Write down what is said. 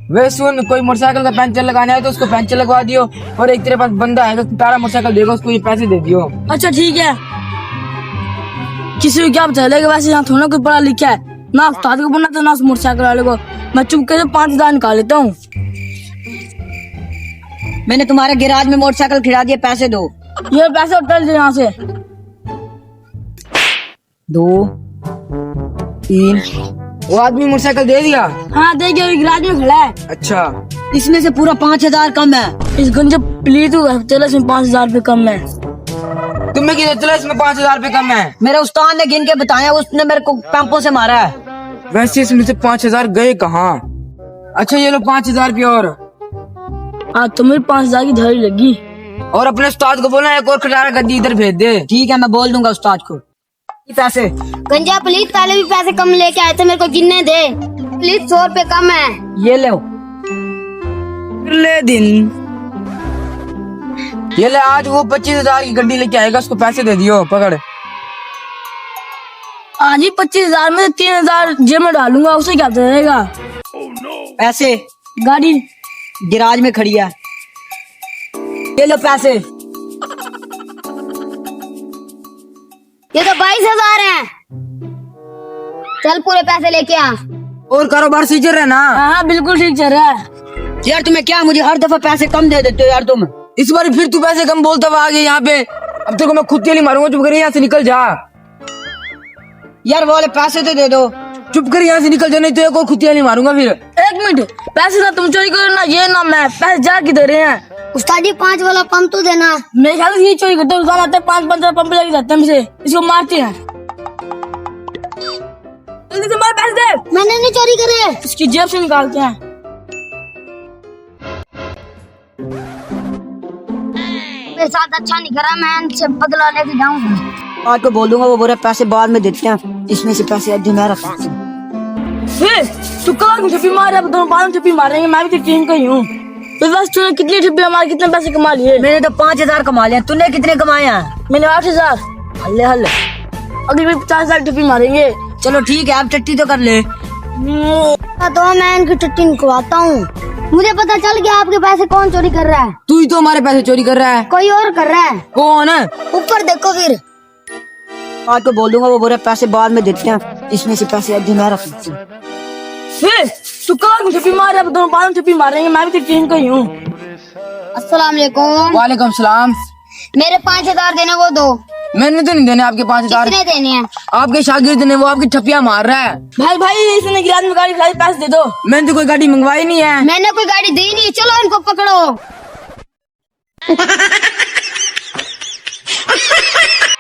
वे सुन, कोई मोटरसाइकिल का पंचर लगाना है तो उसको पंचर लगवा दियो, और एक तेरे पास बंदा है तारा मोटरसाइकिल देगा, उसको ये पैसे दे दियो। अच्छा ठीक है। किसी को क्या चलेगा, वैसे यहाँ थोड़ा कोई पढ़ा लिखा है, ना उस्ताद को पढ़ना था ना उस मोटरसाइकिल वाले को। मैं चुपके से 5,000 निकाल लेता हूँ। मैंने तुम्हारे गैराज में मोटरसाइकिल खिला दिए, पैसे दो। ये पैसे उठा यहाँ से। 2 3। वो आदमी मोटरसाइकिल दे दिया? हाँ दे गया, गिराज में खड़ा है। अच्छा, इसमें से पूरा 5,000 कम है। इस गंजे प्लीज चलो इसमें 5,000 रुपए कम है। तुम्हें किधर चला, इसमें 5,000 रुपए कम है। मेरे उस्ताद ने गिन के बताया, उसने मेरे को पैंपों से मारा है। वैसे इसमें से 5,000 गए कहाँ? अच्छा ये लो 5,000 रुपये और। हाँ तुम्हें 5,000 की झाड़ी लगी। और अपने उस्ताद को बोलना एक और खटारा गद्दी इधर भेज दे। ठीक है, मैं बोल दूंगा उस्ताद को। पैसे गंजा प्लीज, पहले भी पैसे कम लेके आए थे, मेरे को गिनने दे प्लीज। 100 रुपए कम है। ये लो। ले दिन ये ले, आज वो 25,000 की गड्डी लेके आएगा, उसको पैसे दे दियो। पकड़। आज ही 25,000 में 3,000 जेब में डालूंगा, उसे क्या रहेगा। पैसे गाड़ी गैराज में खड़ी है, ये लो पैसे। ये तो 22,000 है। चल पूरे पैसे लेके आ। और कारोबार सही चल रहा है ना? हाँ बिल्कुल ठीक चल रहा है। यार तुम्हें क्या, मुझे हर दफा पैसे कम दे देते हो यार तुम। इस बार फिर तू पैसे कम बोलता हुआ आ गया यहाँ पे। अब तेरे को मैं खुद तेली मारूंगा, चुप कर यहाँ से निकल जा। यार वो वाले पैसे तो दे दो। चुप कर यहाँ से निकल जा, नहीं तो एक और खुद तेली मारूंगा फिर। 1 मिनट, पैसे ना तुम चोरी करो ना, ये ना मैं पैसे जा किधर हैं। उस्ताद जी 5 वाला पंप तो देना। मेरे ख्याल से ये चोरी करते हैं, आते 5-15 पंप लेके जाते हैं हमसे, इसको मारते हैं। जल्दी से मार पैसे दे। मैंने नहीं चोरी करे। इसकी जेब से निकालते हैं। मेरे साथ अच्छा नहीं करा, मैं इनसे बदला लेके जाऊंगा। आज को बोल दूंगा, वो बोले पैसे बाद में देते हैं, इसमें से पैसे अभी मैं रखता हूँ। तू कल छुपी मारे, अब दोनों बाद में छुपी मारेंगे, मैं भी तो टीम का ही हूँ। तो बस तूने कितनी छुपी हमारे कितने पैसे कमा लिए? मैंने तो 5,000 कमा लिया, तूने कितने कमाए हैं? मैंने 8,000। हल्ले हल्ले, अगली भी 50,000 छुपी मारेंगे। चलो ठीक है, आप टट्टी तो कर ले। तो मैं इनकी टट्टी निकलवाता हूँ। मुझे पता चल गया आपके पैसे कौन चोरी कर रहा है। तू ही तो हमारे पैसे चोरी कर रहा है। कोई और कर रहा है। कौन है? ऊपर देखो फिर। आज को बोल दूंगा, वो बोले पैसे बाद में देते हैं, इसमें से पैसे अभी मैं रखता हूँ। तू कल छुपी मारे, अब दोनों बाद में छुपी मारेंगे, मैं भी तो टीम का ही हूँ। अस्सलाम वालेकुम। वालेकुम सलाम। मेरे 5,000 देने वो दो। मैंने तो नहीं देने आपके 5,000। कितने देने हैं? आपके शागिर्द ने, वो आपकी ठपिया मार रहा है। भाई इसने गिराज में गाड़ी खिलाई, पैसे दे दो। मैंने तो कोई गाड़ी मंगवाई नहीं है। मैंने कोई गाड़ी दी नहीं। चलो इनको पकड़ो।